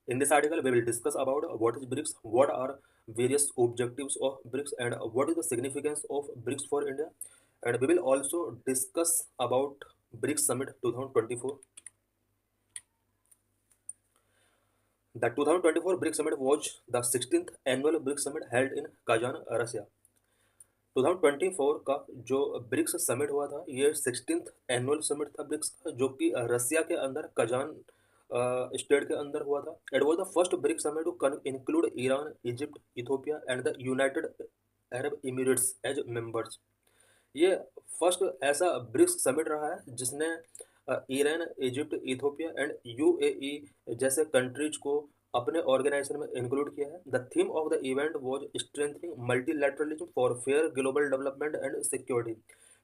In this article, we will discuss about what is BRICS, what are various objectives of BRICS, and what is the significance of BRICS for India. And we will also discuss about BRICS Summit 2024. The 2024 BRICS Summit was the 16th annual BRICS Summit held in Kazan, Russia. 2024 का जो BRICS summit हुआ था ये 16th annual summit था BRICS का, जो कि रसिया के अंदर कजान स्टेट के अंदर हुआ था. It was the first BRICS summit to include Iran, Egypt, Ethiopia and the United Arab Emirates as members. ये फर्स्ट ऐसा ब्रिक्स समिट रहा है जिसने Iran, Egypt, Ethiopia and UAE जैसे कंट्रीज को अपने ऑर्गेनाइजेशन में इंक्लूड किया है. The theme of the event was strengthening multilateralism for fair global development and security.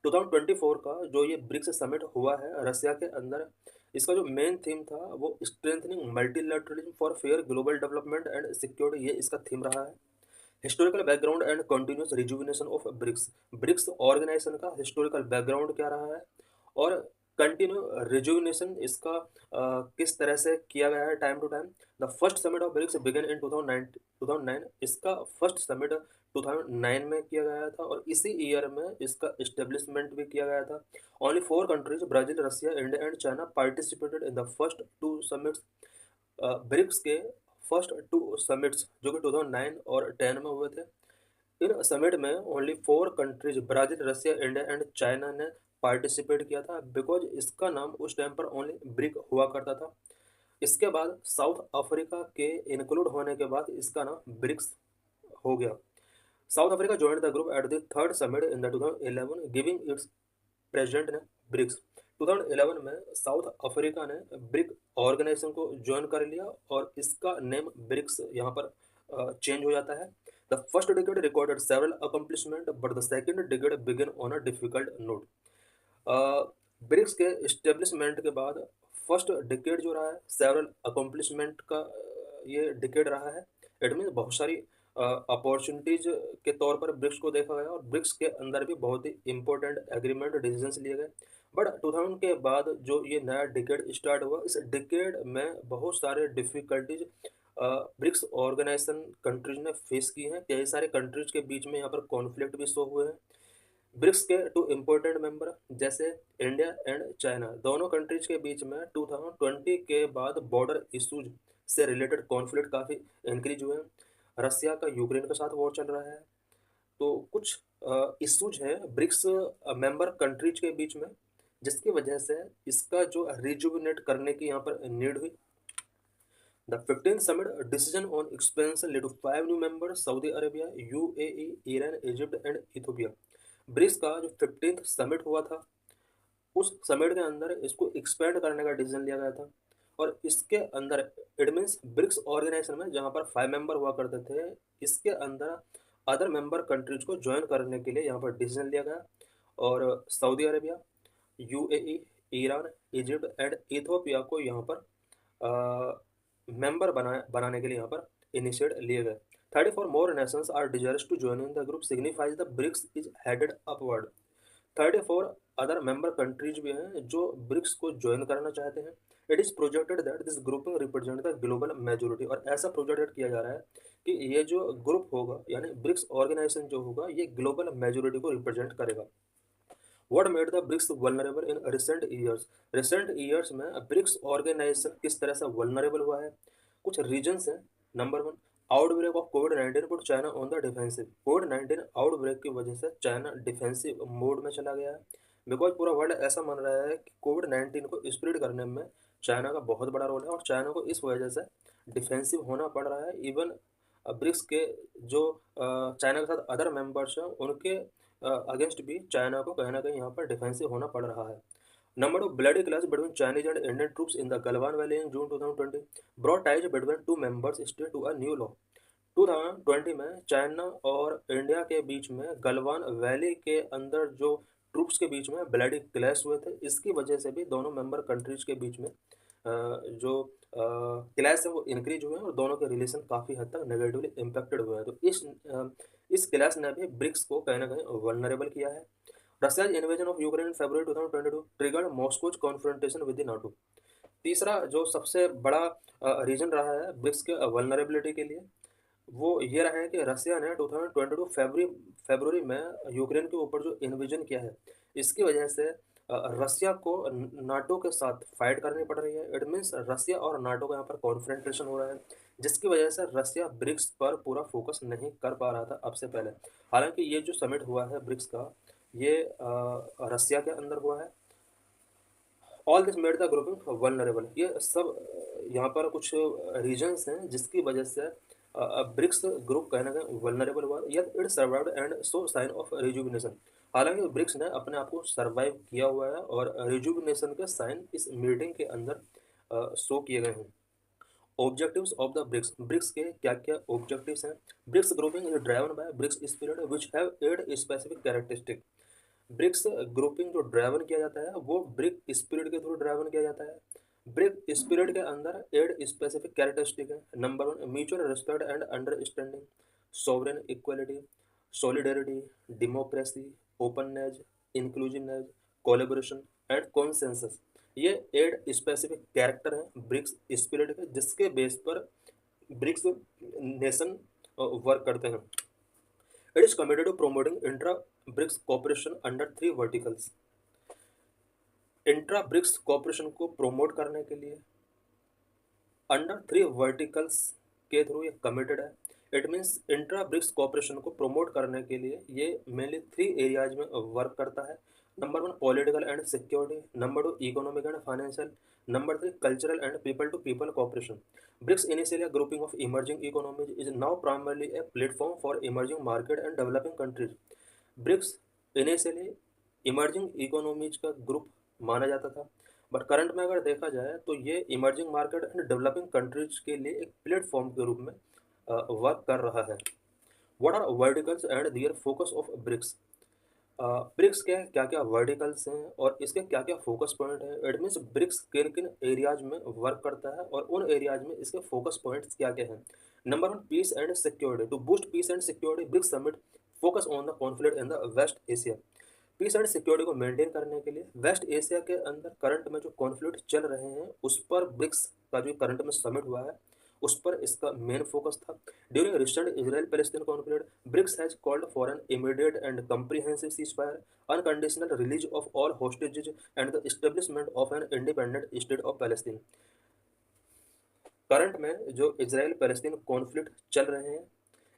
2024 का जो ये ब्रिक्स समिट हुआ है रसिया के अंदर, इसका जो मेन थीम था वो strengthening multilateralism for fair global development and security, ये इसका थीम रहा है. Historical background and continuous rejuvenation of BRICS. BRICS organisation का हिस्टोरिकल बैकग्राउंड क्या रहा है और कंटिन्यू रिजुविनेशन इसका किस तरह से किया गया है time to time. The first summit of BRICS began in 2009. इसका फर्स्ट समिट 2009 में किया गया था और इसी ईयर में इसका इस्टेब्लिशमेंट भी किया गया था. Only 4 countries Brazil, Russia, India and China participated in the first 2 summits. BRICS के फर्स्ट 2 समिट्स जो कि 2009 और 10 में हुए थे, इन समिट में only 4 countries Brazil, Russia, India and China ने पार्टिसिपेट किया था, बिकॉज इसका नाम उस टाइम पर ओनली ब्रिक हुआ करता था. इसके बाद साउथ अफ्रीका के इंक्लूड होने के बाद इसका नाम ब्रिक्स हो गया. South Africa joined the group at the third summit in the 2011, giving its present ने ब्रिक्स. 2011 में साउथ अफ्रीका ने ब्रिक ऑर्गेनाइजेशन को ज्वाइन कर लिया और इसका नेम ब्रिक्स यहाँ पर चेंज हो जाता है. The first decade recorded several accomplishment but the second decade begin on a difficult note. BRICS के इस्टेब्लिशमेंट के बाद फर्स्ट डिकेड जो रहा है सेवरल अकम्पलिशमेंट का ये डिकेड रहा है. इट मीन बहुत सारी अपॉर्चुनिटीज के तौर पर ब्रिक्स को देखा गया और ब्रिक्स के अंदर भी बहुत ही इंपॉर्टेंट एग्रीमेंट डिसीजंस लिए गए. बट 2000 के बाद जो ये नया डिकेड स्टार्ट हुआ, इस डिकेड में बहुत सारे डिफिकल्टीज ब्रिक्स ऑर्गेनाइजेशन कंट्रीज ने फेस की हैं. कई सारे कंट्रीज के बीच में यहाँ पर कॉन्फ्लिक्ट भी शो हुए हैं. ब्रिक्स के 2 इम्पोर्टेंट मेंबर जैसे इंडिया एंड चाइना, दोनों कंट्रीज के बीच में 2020 के बाद बॉर्डर इशूज से रिलेटेड कॉन्फ्लिक्ट काफ़ी इंक्रीज हुए हैं. रसिया का यूक्रेन के साथ वॉर चल रहा है, तो कुछ इशूज हैं ब्रिक्स मेंबर कंट्रीज के बीच में, जिसकी वजह से इसका जो रिजुविनेट करने की यहाँ पर नीड हुई. The 15th summit decision on expansion led to 5 new members, Saudi Arabia, UAE, Iran, Egypt and Ethiopia. BRICS का जो 15th समिट हुआ था उस समिट के अंदर इसको एक्सपेंड करने का डिसीजन लिया गया था और इसके अंदर इट मीन्स ब्रिक्स ऑर्गेनाइजेशन में जहाँ पर 5 मेंबर हुआ करते थे, इसके अंदर अदर मेंबर कंट्रीज को ज्वाइन करने के लिए यहाँ पर डिसीजन लिया गया और Saudi Arabia, UAE, Iran, Egypt and Ethiopia को यहाँ पर मेंबर बनाने के लिए यहाँ पर इनिशिएट लिए गए. 34 more nations are desirous to join in the group, signifies the BRICS is headed upward. 34 other member countries भी हैं जो ब्रिक्स को ज्वाइन करना चाहते हैं. It is projected that this grouping represent the global majority. और ऐसा प्रोजेक्टेड किया जा रहा है कि ये जो ग्रुप होगा यानी ब्रिक्स ऑर्गेनाइजेशन जो होगा ये ग्लोबल मेजोरिटी को रिप्रेजेंट करेगा. What made the BRICS vulnerable in recent years? Recent years में ब्रिक्स ऑर्गेनाइजेशन किस तरह से वल्नरेबल हुआ है? कुछ रीजन्स हैं. Number 1, outbreak of covid put China on the defensive. Covid outbreak की वजह से चाइना डिफेंसिव मोड में चला गया है, बिकॉज पूरा वर्ल्ड ऐसा मान रहा है कि कोविड-19 को स्प्रेड करने में चाइना का बहुत बड़ा रोल है और चाइना को इस वजह से डिफेंसिव होना पड़ रहा है. इवन ब्रिक्स के जो चाइना के साथ अदर मेंबर्स हैं उनके अगेंस्ट भी चाइना को कहीं ना कहीं यहाँ पर डिफेंसिव होना पड़ रहा है. Number 2, bloody clash between Chinese and Indian troops in the Galwan valley in June 2020 brought ties between 2 members state to a new low. 2020 में चाइना और इंडिया के बीच में गलवान वैली के अंदर जो ट्रूप्स के बीच में ब्लडी क्लैश हुए थे, इसकी वजह से भी दोनों मेंबर कंट्रीज के बीच में जो क्लैश है वो इंक्रीज हुए हैं और दोनों के रिलेशन काफ़ी हद तक नेगेटिवली इम्पेक्टेड हुए हैं. तो इस क्लैश ने भी ब्रिक्स को कहीं ना कहीं वल्नरेबल किया है. Russia's invasion of Ukraine in February 2022 triggered Moscow's confrontation with the NATO. तीसरा जो सबसे बड़ा रीज़न रहा है ब्रिक्स के वल्नरेबिलिटी के लिए, वो ये रहा है कि रसिया ने 2022 फरवरी में यूक्रेन के ऊपर जो इन्वेजन किया है, इसकी वजह से रसिया को नाटो के साथ फाइट करनी पड़ रही है। इट मीन्स रसिया और नाटो का यहाँ पर कॉन्फ्रंटेशन हो रहा है, जिसकी वजह से रसिया ब्रिक्स पर पूरा फोकस नहीं कर पा रहा था अब से पहले। हालांकि ये जो समिट हुआ है ब्रिक्स का, ये रसिया के अंदर हुआ है। All this made the grouping vulnerable, ये सब यहाँ पर कुछ रीजन्स हैं जिसकी वजह से ब्रिक्स ग्रुप कहना कहीं वल्नरेबल हुआ, यत it survived and so sine of rejuvenation. हालांकि ब्रिक्स ने अपने आप को सर्वाइव किया हुआ है और रिजुविनेशन के साइन इस मीटिंग के अंदर शो किए गए हैं। Objectives of the BRICS, BRICS के क्या क्या ऑब्जेक्टिव्स हैं? BRICS grouping is driven by BRICS spirit which have 8 specific characteristic. BRICS grouping जो ड्राइवन किया जाता है वो ब्रिक स्पिरिट के थ्रू ड्राइवन किया जाता है। ब्रिक स्पिरिट के अंदर 8 स्पेसिफिक कैरेक्टरिस्टिक है। Number 1, mutual respect and understanding, sovereign equality, solidarity, democracy, openness, inclusiveness, collaboration and consensus. ये 8 स्पेसिफिक कैरेक्टर हैं ब्रिक्स स्पिरिट के, जिसके बेस पर ब्रिक्स नेशन वर्क करते हैं। It is committed to promoting intra-BRICS cooperation under 3 verticals. Intra-BRICS cooperation को promote करने के लिए अंडर 3 वर्टिकल्स के थ्रू ये कमिटेड है। इट मीन्स इंट्रा-ब्रिक्स कॉपरेशन को प्रोमोट करने के लिए ये मेनली 3 एरियाज में वर्क करता है। Number 1, political and security. Number 2, economic and financial. Number 3, cultural and people to people cooperation. BRICS, initially a grouping of emerging economies, is now primarily a platform for emerging market and developing countries. BRICS initially emerging economies का group माना जाता था, but current में अगर देखा जाए तो ये emerging market and developing countries के लिए एक प्लेटफॉर्म के रूप में वर्क कर रहा है। What are verticals and their focus of BRICS? BRICS के क्या क्या वर्टिकल्स हैं और इसके क्या क्या फोकस पॉइंट हैं? इट मीन्स ब्रिक्स किन किन एरियाज में वर्क करता है और उन एरियाज में इसके फोकस पॉइंट्स क्या क्या हैं? Number 1, peace and security. To boost peace and security, BRICS summit focus on the conflict in the West Asia. Peace and security को मेंटेन करने के लिए वेस्ट एशिया के अंदर करंट में जो कॉन्फ्लिक्ट चल रहे हैं उस पर ब्रिक्स का जो करंट में समिट हुआ है उस पर इसका मेन फोकस था। During recent Israel Palestine conflict, BRICS has called for an immediate and comprehensive ceasefire, unconditional release of all hostages and the establishment of an independent state of Palestine. Current में जो Israel Palestine conflict चल रहे हैं,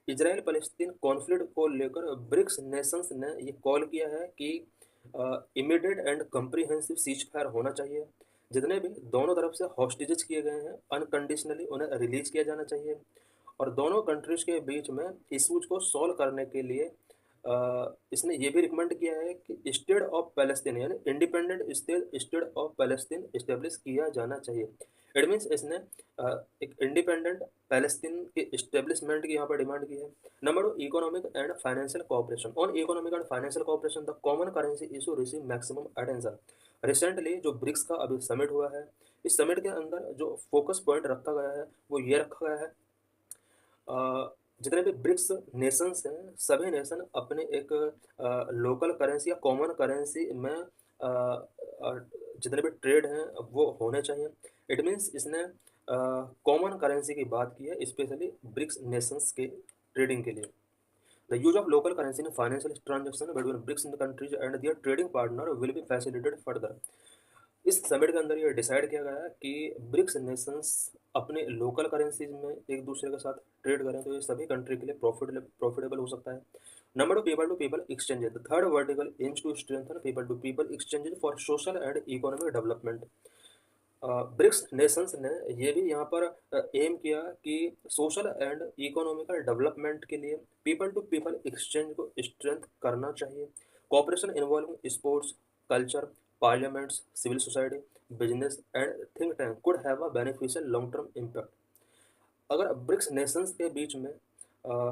Israel Palestine conflict को लेकर BRICS nations ने ये call किया है कि इमीडिएट एंड कंप्रिहेंसिव सीजफायर होना चाहिए। जितने भी दोनों तरफ से हॉस्टेजेस किए गए हैं अनकंडीशनली उन्हें रिलीज किया जाना चाहिए और दोनों कंट्रीज के बीच में इशूज को सॉल्व करने के लिए इसने ये भी रिकमेंड किया है कि स्टेट ऑफ पैलेस्तीन यानी independent state of Palestine establish किया जाना चाहिए। इट मीन्स इसने एक इंडिपेंडेंट पैलेस्तीन के इस्टेब्लिशमेंट की यहाँ पर डिमांड की है। Number 2, economic and financial cooperation. On economic and financial cooperation the common currency issue receive maximum attention. Recently जो ब्रिक्स का अभी समिट हुआ है, इस समिट के अंदर जो फोकस पॉइंट रखा गया है वो ये रखा गया है, जितने भी ब्रिक्स नेशंस हैं सभी नेशन अपने एक लोकल करेंसी या कॉमन करेंसी में जितने भी ट्रेड हैं वो होने चाहिए। इट मीन्स इसने कॉमन करेंसी की बात की है स्पेशली ब्रिक्स नेशंस के ट्रेडिंग के लिए। The use of local currency in financial transaction between BRICS in the countries and their trading partner will be facilitated further. इस समिट के अंदर ये डिसाइड किया गया है कि ब्रिक्स नेशंस अपने लोकल करेंसीज में एक दूसरे के साथ ट्रेड करें तो ये सभी कंट्री के लिए प्रॉफिटेबल हो सकता है। Number 2, people to people exchanges. The third vertical aims to strengthen people to people exchanges for social and economic development. BRICS nations ने ये भी यहाँ पर एम किया कि सोशल एंड इकोनॉमिकल डेवलपमेंट के लिए पीपल टू पीपल एक्सचेंज को स्ट्रेंथ करना चाहिए। Cooperation involving sports, culture, parliaments, civil society, business and think tank could have a beneficial long term impact. अगर ब्रिक्स नेशंस के बीच में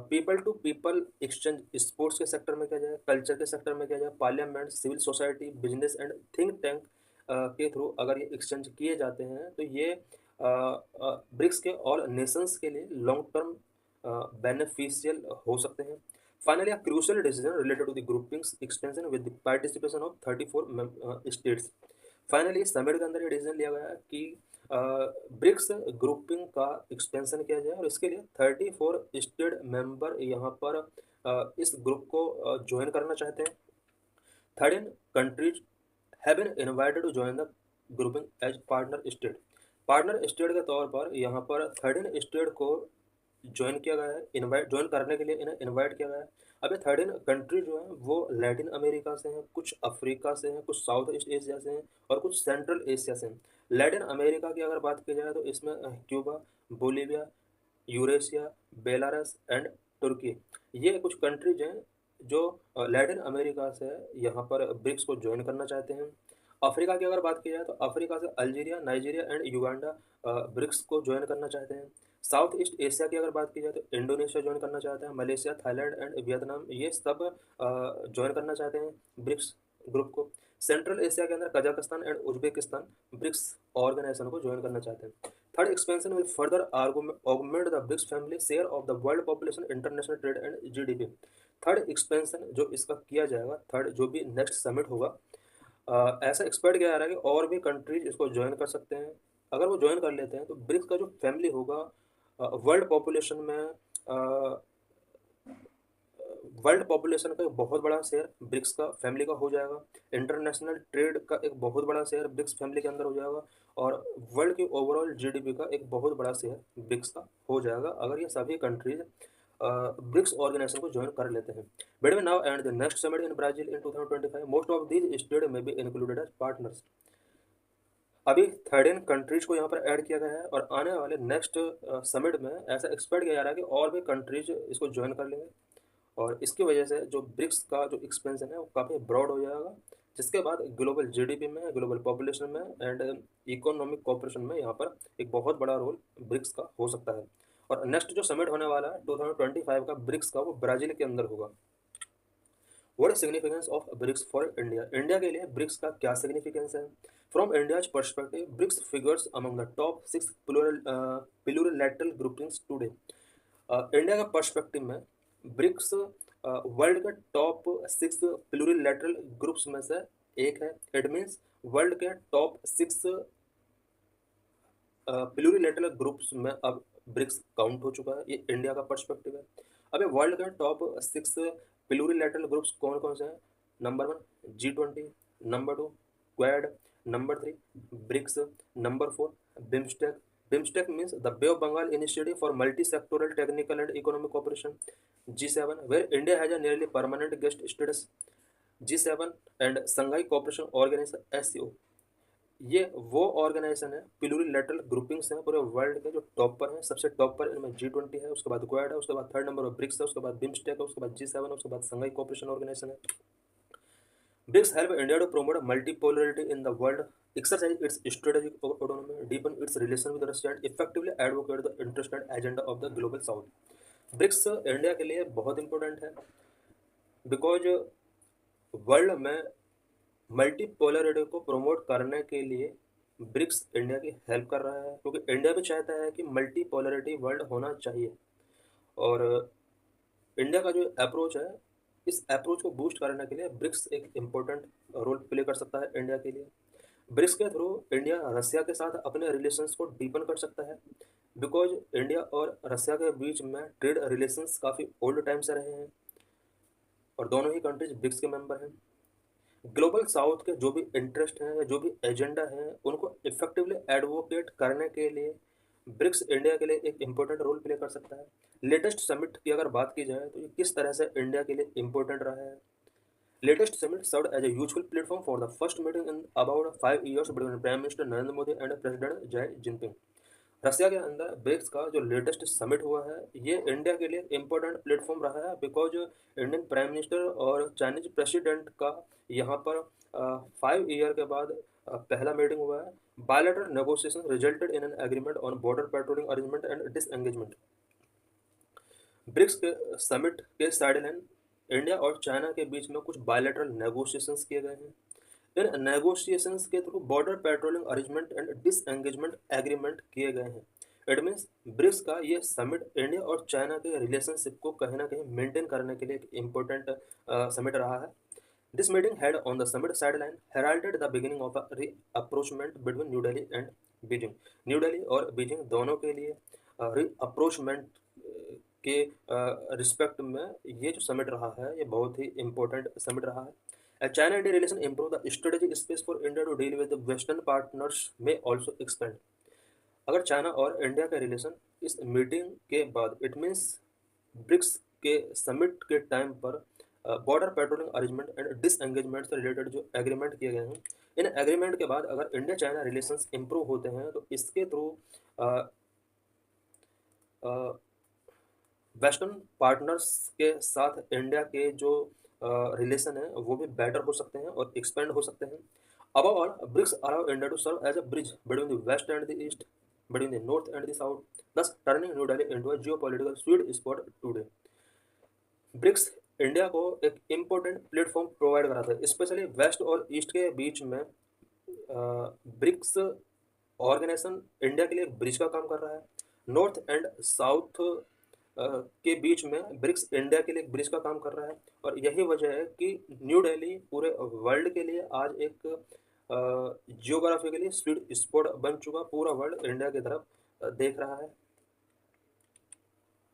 people to people exchange sports के सेक्टर में किया जाए, कल्चर के सेक्टर में किया जाए, parliament, civil society, business and think tank के थ्रू अगर ये एक्सचेंज किए जाते हैं तो ये ब्रिक्स के ऑल नेशंस के लिए लॉन्ग टर्म बेनिफिशियल हो सकते हैं। Finally a crucial decision related to the groupings extension with the participation of 34 states. Finally इस समिट के अंदर ये डिसीजन लिया गया कि ब्रिक्स ग्रुपिंग का एक्सपेंशन किया जाए और इसके लिए 34 स्टेट मेंबर यहाँ पर इस ग्रुप को ज्वाइन करना चाहते हैं। 13 countries have been invited to join the grouping as partner state. Partner state के तौर पर यहाँ पर 13 स्टेट को ज्वाइन किया गया है, इनवाइट ज्वाइन करने के लिए इन्हें इनवाइट किया गया है। अब ये 13 कंट्री जो है वो लैटिन अमेरिका से हैं, कुछ अफ्रीका से हैं, कुछ साउथ ईस्ट एशिया से हैं और कुछ सेंट्रल एशिया से हैं। लैटिन अमेरिका की अगर बात की जाए तो इसमें Cuba, Bolivia, Eurasia, Belarus and Turkey, ये कुछ कंट्रीज हैं जो लैटिन अमेरिका से यहाँ पर ब्रिक्स को ज्वाइन करना चाहते हैं। अफ्रीका की अगर बात की जाए तो अफ्रीका से Algeria, Nigeria and Uganda BRICS को ज्वाइन करना चाहते हैं। साउथ ईस्ट एशिया की अगर बात की जाए तो इंडोनेशिया ज्वाइन करना चाहते हैं, मलेशिया, थाईलैंड एंड वियतनाम ये सब ज्वाइन करना चाहते हैं ब्रिक्स ग्रुप को। सेंट्रल एशिया के अंदर Kazakhstan and Uzbekistan BRICS organisation को ज्वाइन करना चाहते हैं। Third expansion will further augment the BRICS family share of the world population, international trade and GDP। Third expansion जो इसका किया जाएगा, थर्ड जो भी नेक्स्ट समिट होगा, ऐसा एक्सपेक्ट किया जा रहा है कि और भी कंट्रीज इसको ज्वाइन कर सकते हैं। अगर वो ज्वाइन कर लेते हैं तो ब्रिक्स का जो फैमिली होगा वर्ल्ड पॉपुलेशन में वर्ल्ड पॉपुलेशन का एक बहुत बड़ा शेयर ब्रिक्स का फैमिली का हो जाएगा। इंटरनेशनल ट्रेड का एक बहुत बड़ा शेयर ब्रिक्स फैमिली के अंदर हो जाएगा और वर्ल्ड की ओवरऑल जीडीपी का एक बहुत बड़ा शेयर ब्रिक्स का हो जाएगा अगर ये सभी कंट्रीज ब्रिक्स ऑर्गेनाइजेशन को ज्वाइन कर लेते हैं। Between now and the next summit in Brazil in 2025, most of these states may be included as partners। अभी 13 कंट्रीज को यहाँ पर ऐड किया गया है और आने वाले नेक्स्ट समिट में ऐसा एक्सपेक्ट किया जा रहा है कि और भी कंट्रीज इसको ज्वाइन कर लेंगे और इसकी वजह से जो ब्रिक्स का जो एक्सपेंशन है वो काफ़ी ब्रॉड हो जाएगा, जिसके बाद ग्लोबल जीडीपी में, ग्लोबल पॉपुलेशन में एंड इकोनॉमिक कोऑपरेशन में यहाँ पर एक बहुत बड़ा रोल ब्रिक्स का हो सकता है। और नेक्स्ट जो समिट होने वाला है 2025 का ब्रिक्स का, वो ब्राज़ील के अंदर होगा। What is significance of BRICS for India? India के लिए ब्रिक्स का क्या सिग्निफिकेंस है? From India's perspective, BRICS figures among the top 6 plurilateral groupings today. India का पर्सपेक्टिव में ब्रिक्स वर्ल्ड के टॉप 6 प्लूरिलैटरल ग्रुप्स में से एक है। इट मीन्स वर्ल्ड के टॉप 6 प्लूरिलैटरल ग्रुप्स में अब ब्रिक्स काउंट हो चुका है। ये इंडिया का पर्सपेक्टिव है। अब ये वर्ल्ड के टॉप 6 प्लूरिलैटरल ग्रुप्स कौन कौन से हैं? Number 1 G20, number 2 Quad, number 3 BRICS, number 4 BIMSTEC. BIMSTEC means the Bay of Bengal initiative for multi sectoral technical and economic cooperation. G7 where India has a nearly permanent guest status. G7 and Shanghai cooperation organisation SCO, ये वो organisation है, प्लूरिलैटरल groupings हैं पूरे world के जो top पर हैं। सबसे टॉप पर इनमें G20 है, उसके बाद क्वाड है, उसके बाद थर्ड नंबर पर ब्रिक्स है, उसके बाद बिम्स्टेक है, उसके बाद G7 है, उसके बाद संघाई कॉपरेशन ऑर्गेनाइजेशन है। BRICS help India to promote multipolarity in the world, exercise its strategic autonomy, deepen its relation with Russia and effectively advocate the interest and agenda of the global south। BRICS India के लिए बहुत important है because world में multipolarity को promote करने के लिए BRICS India की हेल्प कर रहा है, क्योंकि इंडिया भी चाहता है कि मल्टीपोलरिटी वर्ल्ड होना चाहिए। और इंडिया का जो अप्रोच है, इस अप्रोच को बूस्ट करने के लिए ब्रिक्स एक इम्पोर्टेंट रोल प्ले कर सकता है इंडिया के लिए। ब्रिक्स के थ्रू इंडिया रसिया के साथ अपने रिलेशंस को डीपन कर सकता है बिकॉज इंडिया और रसिया के बीच में ट्रेड रिलेशंस काफ़ी ओल्ड टाइम से रहे हैं और दोनों ही कंट्रीज ब्रिक्स के मेंबर हैं। ग्लोबल साउथ के जो भी इंटरेस्ट हैं या जो भी एजेंडा हैं उनको इफेक्टिवली एडवोकेट करने के लिए ब्रिक्स इंडिया के लिए एक इम्पोर्टेंट रोल प्ले कर सकता है। लेटेस्ट समिट की अगर बात की जाए तो ये किस तरह से इंडिया के लिए इम्पोर्टेंट रहा है? Latest summit served as a useful platform for the first meeting in about 5 years between Prime Minister Narendra Modi and President Xi Jinping। रसिया के अंदर ब्रिक्स का जो लेटेस्ट समिट हुआ है ये इंडिया के लिए इम्पोर्टेंट प्लेटफॉर्म रहा है बिकॉज इंडियन प्राइम मिनिस्टर और चाइनीज प्रेसिडेंट का यहाँ पर 5 ईयर के बाद पहला मीटिंग हुआ है। Bilateral negotiation resulted in an agreement on border patrolling arrangement and disengagement. BRICS के समिट के साइडलाइन इंडिया और चाइना के बीच में कुछ बायलैटरल नेगोशिएशंस किए गए हैं। इन नेगोशिएशंस के through border patrolling arrangement and disengagement agreement किए गए हैं। इट मीन्स ब्रिक्स का ये समिट इंडिया और चाइना के रिलेशनशिप को कहीं ना कहीं मेंटेन करने के लिए एक इम्पोर्टेंट समिट रहा है। This meeting held on the summit sideline heralded the beginning of a reapproachment between New Delhi and Beijing, new Delhi और बीजिंग दोनों के लिए रीअप्रोचमेंट के रिस्पेक्ट में ये जो समिट रहा है, ये बहुत ही इम्पोर्टेंट समिट रहा है। China India relation improve the strategic space for India to deal with western partners में ऑल्सो एक्सपेंड। अगर चाइना और इंडिया का रिलेशन इस मीटिंग के बाद, इट मीन्स ब्रिक्स के समिट के टाइम पर border patrolling arrangement and disengagement से रिलेटेड जो एग्रीमेंट किए गए हैं, इन एग्रीमेंट के बाद अगर इंडिया चाइना रिलेशंस इंप्रूव होते हैं तो इसके थ्रू वेस्टर्न पार्टनर्स के साथ इंडिया के जो रिलेशन है वो भी बेटर हो सकते हैं और एक्सपेंड हो सकते हैं। Above all, BRICS allow India to serve as a bridge between the West and the East, between the North and the South, thus turning New Delhi into a geopolitical sweet spot today. BRICS India को एक important platform provide कराता है, specially waste और east के बीच में। BRICS organisation India के लिए एक ब्रिज का काम कर रहा है। नॉर्थ एंड साउथ के बीच में ब्रिक्स इंडिया के लिए एक ब्रिज का काम कर रहा है, और यही वजह है कि न्यू दिल्ली पूरे वर्ल्ड के लिए आज एक जियोग्राफिकली स्वीट स्पॉट बन चुका। पूरा वर्ल्ड इंडिया की तरफ देख रहा है।